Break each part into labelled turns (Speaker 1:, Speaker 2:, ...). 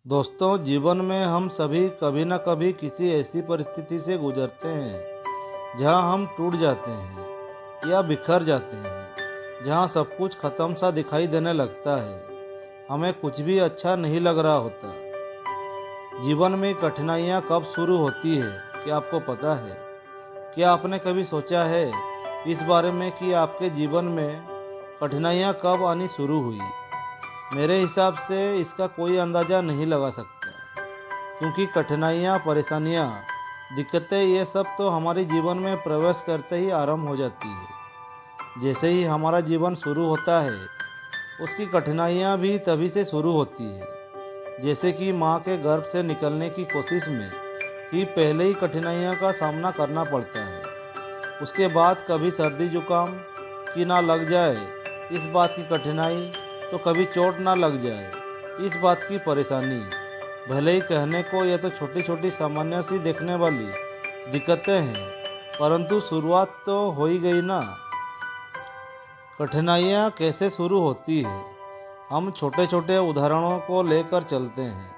Speaker 1: दोस्तों, जीवन में हम सभी कभी न कभी किसी ऐसी परिस्थिति से गुजरते हैं जहां हम टूट जाते हैं या बिखर जाते हैं, जहां सब कुछ खत्म सा दिखाई देने लगता है। हमें कुछ भी अच्छा नहीं लग रहा होता। जीवन में कठिनाइयां कब शुरू होती है, क्या आपको पता है? क्या आपने कभी सोचा है इस बारे में कि आपके जीवन में कठिनाइयां कब आनी शुरू हुई? मेरे हिसाब से इसका कोई अंदाज़ा नहीं लगा सकता, क्योंकि कठिनाइयाँ, परेशानियाँ, दिक्कतें ये सब तो हमारे जीवन में प्रवेश करते ही आरंभ हो जाती है। जैसे ही हमारा जीवन शुरू होता है, उसकी कठिनाइयाँ भी तभी से शुरू होती है। जैसे कि माँ के गर्भ से निकलने की कोशिश में ही पहले ही कठिनाइयों का सामना करना पड़ता है। उसके बाद कभी सर्दी जुकाम की ना लग जाए, इस बात की कठिनाई, तो कभी चोट ना लग जाए, इस बात की परेशानी। भले ही कहने को यह तो छोटी छोटी सामान्य सी देखने वाली दिक्कतें हैं, परंतु शुरुआत तो हो ही गई ना। कठिनाइयाँ कैसे शुरू होती है, हम छोटे छोटे उदाहरणों को लेकर चलते हैं।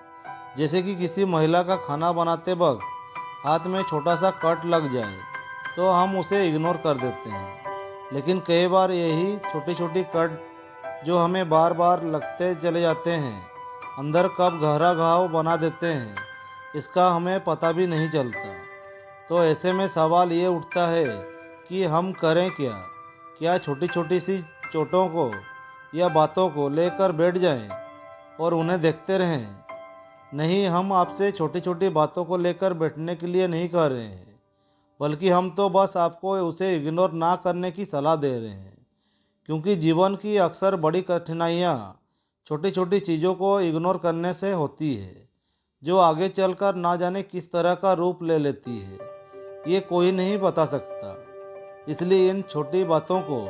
Speaker 1: जैसे कि किसी महिला का खाना बनाते वक्त हाथ में छोटा सा कट लग जाए तो हम उसे इग्नोर कर देते हैं, लेकिन कई बार यही छोटी छोटी कट जो हमें बार बार लगते चले जाते हैं, अंदर कब गहरा घाव बना देते हैं, इसका हमें पता भी नहीं चलता। तो ऐसे में सवाल ये उठता है कि हम करें क्या? क्या छोटी छोटी सी चोटों को या बातों को लेकर बैठ जाएं और उन्हें देखते रहें? नहीं, हम आपसे छोटी छोटी बातों को लेकर बैठने के लिए नहीं कह रहे हैं, बल्कि हम तो बस आपको उसे इग्नोर ना करने की सलाह दे रहे हैं। क्योंकि जीवन की अक्सर बड़ी कठिनाइयाँ छोटी छोटी चीज़ों को इग्नोर करने से होती है, जो आगे चलकर ना जाने किस तरह का रूप ले लेती है, ये कोई नहीं बता सकता। इसलिए इन छोटी बातों को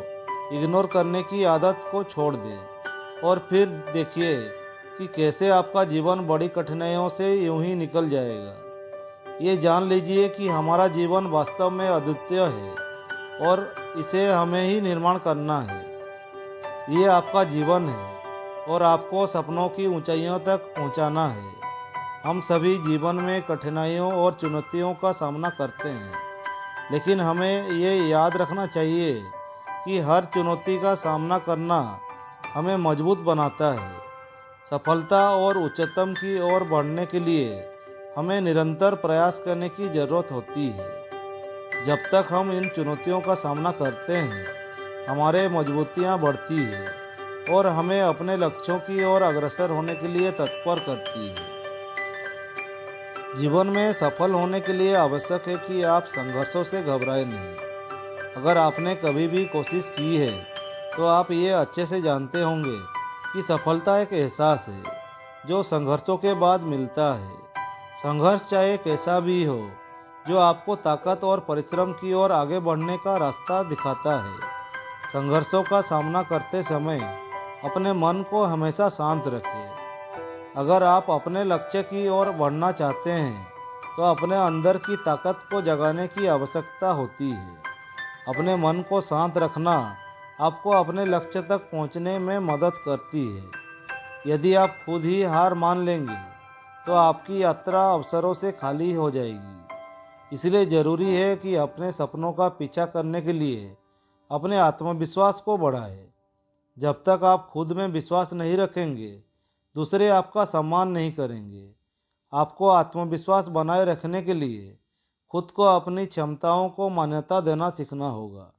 Speaker 1: इग्नोर करने की आदत को छोड़ दें और फिर देखिए कि कैसे आपका जीवन बड़ी कठिनाइयों से यूं ही निकल जाएगा। ये जान लीजिए कि हमारा जीवन वास्तव में अद्वितीय है और इसे हमें ही निर्माण करना है। ये आपका जीवन है और आपको सपनों की ऊंचाइयों तक पहुंचाना है। हम सभी जीवन में कठिनाइयों और चुनौतियों का सामना करते हैं, लेकिन हमें ये याद रखना चाहिए कि हर चुनौती का सामना करना हमें मजबूत बनाता है। सफलता और उच्चतम की ओर बढ़ने के लिए हमें निरंतर प्रयास करने की ज़रूरत होती है। जब तक हम इन चुनौतियों का सामना करते हैं, हमारे मजबूतियाँ बढ़ती है और हमें अपने लक्ष्यों की ओर अग्रसर होने के लिए तत्पर करती है। जीवन में सफल होने के लिए आवश्यक है कि आप संघर्षों से घबराएं नहीं। अगर आपने कभी भी कोशिश की है, तो आप ये अच्छे से जानते होंगे कि सफलता एक एहसास है जो संघर्षों के बाद मिलता है। संघर्ष चाहे कैसा भी हो, जो आपको ताकत और परिश्रम की ओर आगे बढ़ने का रास्ता दिखाता है। संघर्षों का सामना करते समय अपने मन को हमेशा शांत रखें। अगर आप अपने लक्ष्य की ओर बढ़ना चाहते हैं, तो अपने अंदर की ताकत को जगाने की आवश्यकता होती है। अपने मन को शांत रखना आपको अपने लक्ष्य तक पहुंचने में मदद करती है। यदि आप खुद ही हार मान लेंगे, तो आपकी यात्रा अवसरों से खाली हो जाएगी। इसलिए ज़रूरी है कि अपने सपनों का पीछा करने के लिए अपने आत्मविश्वास को बढ़ाएं। जब तक आप खुद में विश्वास नहीं रखेंगे, दूसरे आपका सम्मान नहीं करेंगे। आपको आत्मविश्वास बनाए रखने के लिए खुद को अपनी क्षमताओं को मान्यता देना सीखना होगा।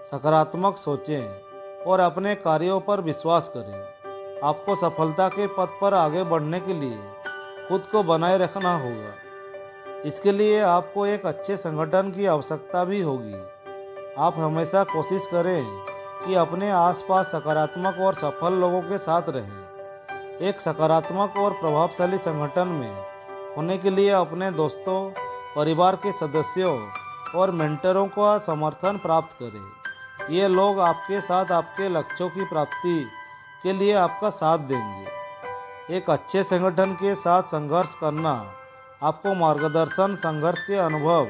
Speaker 1: सकारात्मक सोचें और अपने कार्यों पर विश्वास करें। आपको सफलता के पथ पर आगे बढ़ने के लिए खुद को बनाए रखना होगा। इसके लिए आपको एक अच्छे संगठन की आवश्यकता भी होगी। आप हमेशा कोशिश करें कि अपने आसपास सकारात्मक और सफल लोगों के साथ रहें। एक सकारात्मक और प्रभावशाली संगठन में होने के लिए अपने दोस्तों, परिवार के सदस्यों और मेंटरों का समर्थन प्राप्त करें। ये लोग आपके साथ आपके लक्ष्यों की प्राप्ति के लिए आपका साथ देंगे। एक अच्छे संगठन के साथ संघर्ष करना आपको मार्गदर्शन, संघर्ष के अनुभव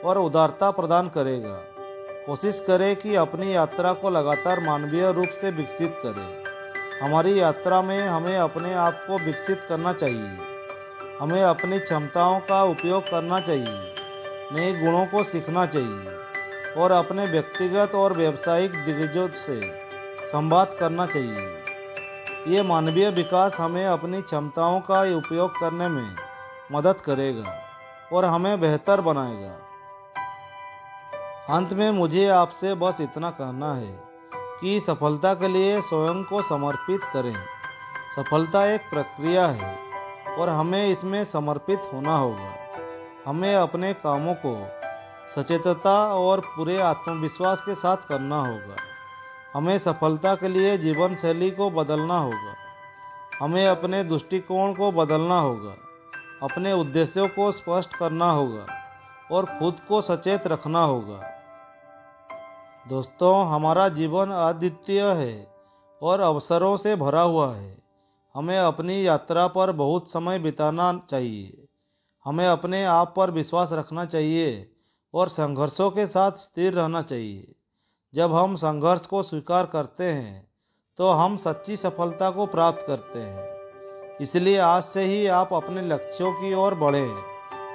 Speaker 1: और उदारता प्रदान करेगा। कोशिश करें कि अपनी यात्रा को लगातार मानवीय रूप से विकसित करें। हमारी यात्रा में हमें अपने आप को विकसित करना चाहिए। हमें अपनी क्षमताओं का उपयोग करना चाहिए, नए गुणों को सीखना चाहिए और अपने व्यक्तिगत और व्यावसायिक दिग्गजों से संवाद करना चाहिए। ये मानवीय विकास हमें अपनी क्षमताओं का उपयोग करने में मदद करेगा और हमें बेहतर बनाएगा। अंत में मुझे आपसे बस इतना कहना है कि सफलता के लिए स्वयं को समर्पित करें। सफलता एक प्रक्रिया है और हमें इसमें समर्पित होना होगा। हमें अपने कामों को सचेतता और पूरे आत्मविश्वास के साथ करना होगा। हमें सफलता के लिए जीवन शैली को बदलना होगा। हमें अपने दृष्टिकोण को बदलना होगा, अपने उद्देश्यों को स्पष्ट करना होगा और खुद को सचेत रखना होगा। दोस्तों, हमारा जीवन अद्वितीय है और अवसरों से भरा हुआ है। हमें अपनी यात्रा पर बहुत समय बिताना चाहिए। हमें अपने आप पर विश्वास रखना चाहिए और संघर्षों के साथ स्थिर रहना चाहिए। जब हम संघर्ष को स्वीकार करते हैं तो हम सच्ची सफलता को प्राप्त करते हैं। इसलिए आज से ही आप अपने लक्ष्यों की ओर बढ़ें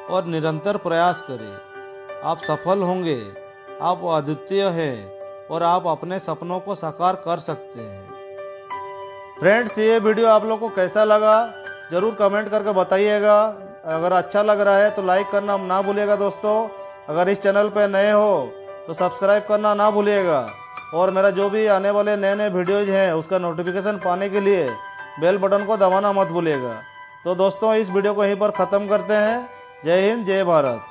Speaker 1: और निरंतर प्रयास करें। आप सफल होंगे, आप अद्वितीय हैं और आप अपने सपनों को साकार कर सकते हैं। फ्रेंड्स, ये वीडियो आप लोगों को कैसा लगा ज़रूर कमेंट करके बताइएगा। अगर अच्छा लग रहा है तो लाइक करना ना भूलिएगा। दोस्तों, अगर इस चैनल पर नए हो तो सब्सक्राइब करना ना भूलिएगा और मेरा जो भी आने वाले नए नए वीडियोज़ हैं उसका नोटिफिकेशन पाने के लिए बेल बटन को दबाना मत भूलिएगा। तो दोस्तों, इस वीडियो को यहीं पर ख़त्म करते हैं। जय हिंद, जय भारत।